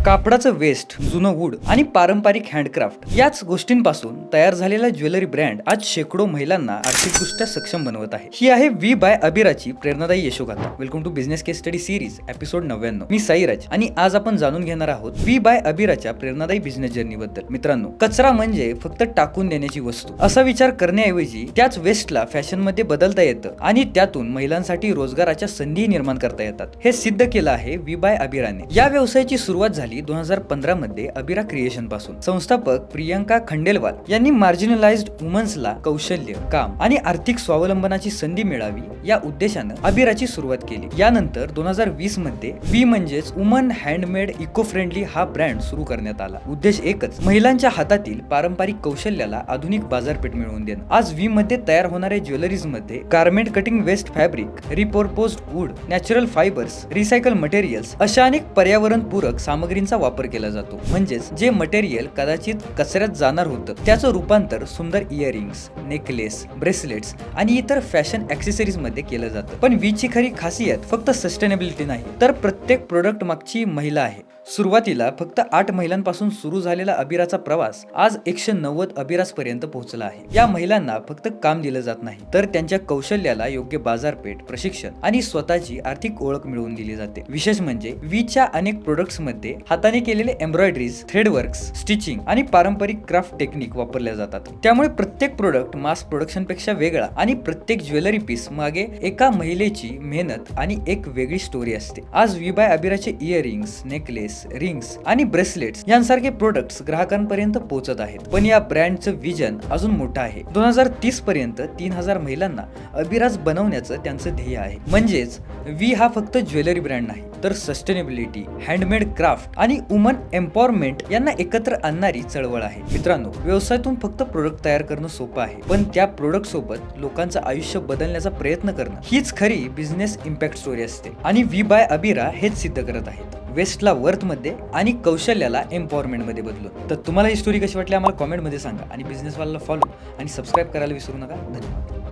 कापडाचं waste, जुनं wood आणि पारंपरिक हँडक्राफ्ट याच गोष्टींपासून तयार झालेला ज्वेलरी ब्रँड आज शेकडो महिलांना आर्थिकदृष्ट्या सक्षम बनवत आहे. ही आहे वी बाय अबिराची प्रेरणादायी यशोगाथा. Welcome to business case study series episode 99. मी साईराज आणि आज आपण जाणून घेणार आहोत वी बाय अबिराच्या प्रेरणादायी बिझनेस जर्नी बद्दल. मित्रांनो, कचरा म्हणजे फक्त टाकून देण्याची वस्तू असा विचार करण्याऐवजी त्याच वेस्टला फॅशन मध्ये बदलता येतं आणि त्यातून महिलांसाठी रोजगाराच्या संधी निर्माण करता येतात. हे सिद्ध केलं आहे वी बाय अबिराने. या व्यवसायाची सुरुवात झाली 2015 मध्ये अबिरा क्रिएशन पासून. संस्थापक प्रियंका खंडेलवाल यांनी मार्जिनलाइज्ड वुमन्सला कौशल्य, काम आणि आर्थिक स्वावलंबनाची संधी मिळावी या उद्देशानं अबिराची सुरुवात केली. यानंतर 2020 मध्ये वी म्हणजेच वुमन हँडमेड इको फ्रेंडली हा ब्रँड सुरू करण्यात आला. उद्देश एकच, महिलांच्या हातातील पारंपरिक कौशल्याला आधुनिक बाजारपेठ मिळवून देणं. आज वी मध्ये तयार होणाऱ्या ज्वेलरीज मध्ये garment cutting waste fabric, repurposed wood, natural fibres, recycle materials अशा अनेक पर्यावरणपूरक सामग्रींचा वापर केला जातो. म्हणजेच जे मटेरियल कदाचित कचऱ्यात जाणार होतं त्याचं रूपांतर सुंदर इयरिंग्स, नेकलेस, ब्रेसलेट्स आणि इतर फॅशन ऍक्सेसरीज मध्ये केलं जातं. पण वीची खरी खासियत फक्त सस्टेनेबिलिटी नाही, तर प्रत्येक प्रोडक्ट मागची महिला आहे. सुरुवातीला फक्त 8 महिलांपासून सुरू झालेला अबिराचा प्रवास आज 190 अबिराज पर्यंत पोहोचला आहे. या महिलांना फक्त काम दिलं जात नाही, तर त्यांच्या कौशल्याला योग्य बाजारपेठ, प्रशिक्षण आणि स्वतःची आर्थिक ओळख मिळवून दिली जाते. विशेष म्हणजे वीच्या अनेक प्रोडक्ट्स मध्ये हाताने केलेले एम्ब्रॉयडरीज, थ्रेडवर्क्स, स्टिचिंग आणि पारंपरिक क्राफ्ट टेक्निक वापरल्या जातात. त्यामुळे प्रत्येक प्रोडक्ट मास प्रोडक्शन पेक्षा वेगळा आणि प्रत्येक ज्वेलरी पीस मागे एका महिलेची मेहनत आणि एक वेगळी स्टोरी असते. आज वी बाय अबिराचे इयरिंग्स, नेकलेस, रिंग्स आणि ब्रेसलेट्स यांसारखे प्रोडक्ट्स ग्राहकांपर्यंत पोहोचत आहेत. पण या ब्रँडचं विजन अजून मोठं आहे. 2030 पर्यंत 3000 महिलांना अबिराज बनवण्याचं त्यांचं ध्येय आहे. म्हणजेच वी हा फक्त ज्वेलरी ब्रँड नाही, तर सस्टेनेबिलिटी, हँडमेड क्राफ्ट आणि वुमन एम्पॉवरमेंट यांना एकत्र आणणारी चळवळ आहे. मित्रांनो, व्यवसायातून फक्त प्रोडक्ट तयार करणं सोपं आहे, पण त्या प्रोडक्ट सोबत लोकांचं आयुष्य बदलण्याचा प्रयत्न करणं हीच खरी बिझनेस इम्पॅक्ट स्टोरी असते. आणि वी बाय अबिरा हेच सिद्ध करत आहेत. वेस्टला वर्थ मध्ये आणि कौशल्याला एम्पॉवरमेंट मध्ये बदलून. तर तुम्हाला ही स्टोरी कशी वाटली आम्हाला कॉमेंट मध्ये सांगा आणि बिझनेसवाल्याला फॉलो आणि सबस्क्राईब करायला विसरू नका. धन्यवाद.